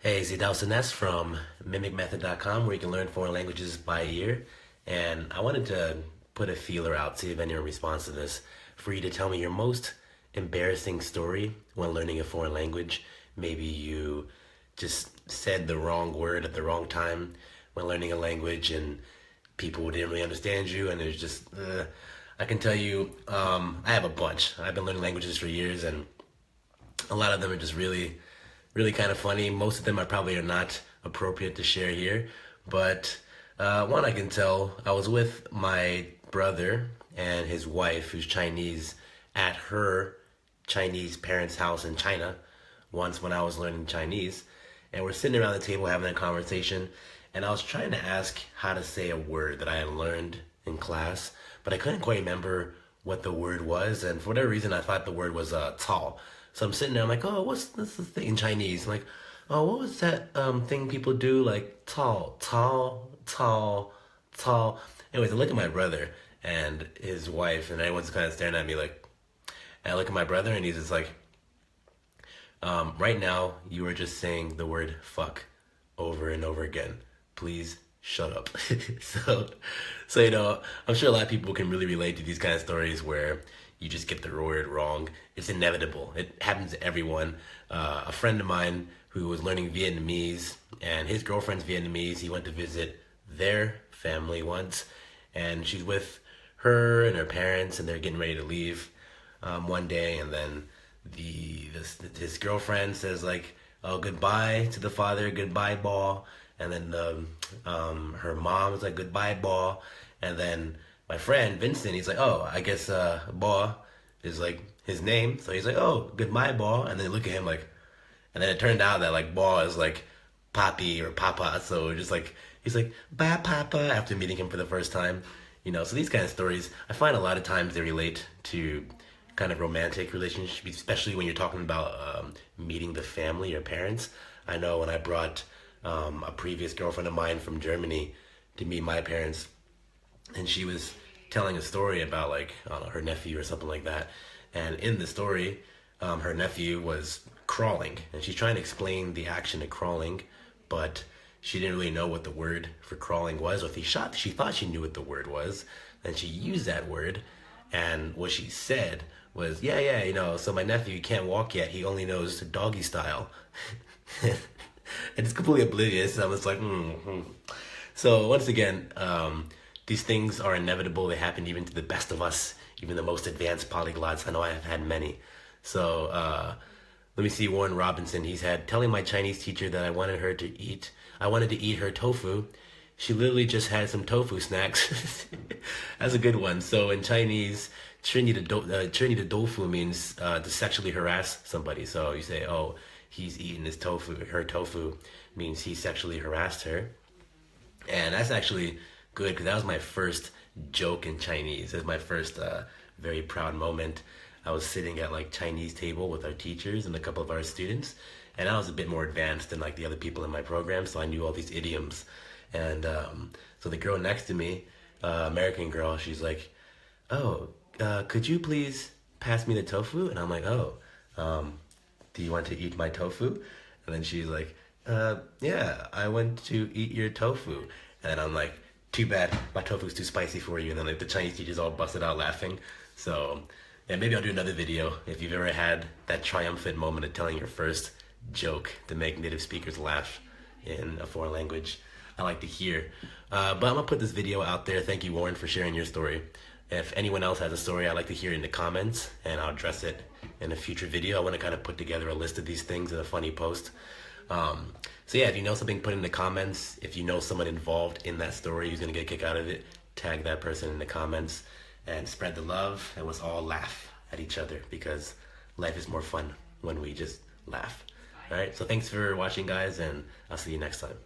Hey, Zidal from mimicmethod.com, where you can learn foreign languages by ear. And I wanted to put a feeler out, see if anyone responds to this, for you to tell me your most embarrassing story when learning a foreign language. Maybe you just said the wrong word at the wrong time when learning a language and people didn't really understand you, and it's just, I can tell you, I have a bunch. I've been learning languages for years, and a lot of them are just really kind of funny. Most of them I probably are not appropriate to share here, but one I can tell. I was with my brother and his wife, who's Chinese, at her Chinese parents' house in China once when I was learning Chinese, and we're sitting around the table having a conversation, and I was trying to ask how to say a word that I had learned in class, but I couldn't quite remember what the word was, and for whatever reason I thought the word was "tall." So I'm sitting there, I'm like, oh, what's this thing in Chinese? I'm like, oh, what was that thing people do? Like, tall, tall, tall, tall. Anyways, I look at my brother and his wife, and everyone's kind of staring at me like, and I look at my brother, and he's just like, right now, you are just saying the word fuck over and over again. Please shut up. so, so, I'm sure a lot of people can really relate to these kind of stories where you just get the word wrong. It's inevitable. It happens to everyone. A friend of mine who was learning Vietnamese, and his girlfriend's Vietnamese, he went to visit their family once, and she's with her and her parents, and they're getting ready to leave one day, and then his girlfriend says like, "Oh, goodbye" to the father, "Goodbye, ball," and then her mom is like, "Goodbye, ball," and then my friend Vincent, he's like, "Oh, I guess ball is like his name," so he's like, "Oh, goodbye, ball," and then look at him like, and then it turned out that like ball is like Papi or Papa, so just like he's like, "Bye, Papa," after meeting him for the first time. So these kind of stories, I find a lot of times they relate to kind of romantic relationships, especially when you're talking about meeting the family, your parents. I know when I brought a previous girlfriend of mine from Germany to meet my parents, and she was telling a story about like, I don't know, her nephew or something like that. And in the story, her nephew was crawling, and she's trying to explain the action of crawling, but she didn't really know what the word for crawling was, or she thought she knew what the word was, and she used that word, and what she said was, yeah, so my nephew can't walk yet, he only knows doggy style. And it's completely oblivious, and I was like, So once again, these things are inevitable. They happen even to the best of us, even the most advanced polyglots. I know I have had many. So let me see, Warren Robinson. He's had, telling my Chinese teacher that I wanted to eat her tofu. She literally just had some tofu snacks. That's a good one. So in Chinese, Trinity to tofu means to sexually harass somebody. So you say, oh, he's eating his tofu. Her tofu means he sexually harassed her. And that's actually good, because that was my first joke in Chinese. It was my first very proud moment. I was sitting at like Chinese table with our teachers and a couple of our students, and I was a bit more advanced than like the other people in my program, so I knew all these idioms. And so the girl next to me, American girl, she's like, "Oh, could you please pass me the tofu?" And I'm like, "Oh, do you want to eat my tofu?" And then she's like, "Yeah, I want to eat your tofu." And I'm like, "Too bad, my tofu's too spicy for you." And then like the Chinese teachers all busted out laughing. So yeah, maybe I'll do another video if you've ever had that triumphant moment of telling your first joke to make native speakers laugh in a foreign language. I like to hear. But I'm gonna put this video out there. Thank you, Warren, for sharing your story. If anyone else has a story, I'd like to hear it in the comments, and I'll address it in a future video. I want to kind of put together a list of these things in a funny post. So yeah, if you know something, put it in the comments. If you know someone involved in that story who's gonna get a kick out of it, tag that person in the comments and spread the love, and let's all laugh at each other, because life is more fun when we just laugh. All right, so thanks for watching, guys, and I'll see you next time.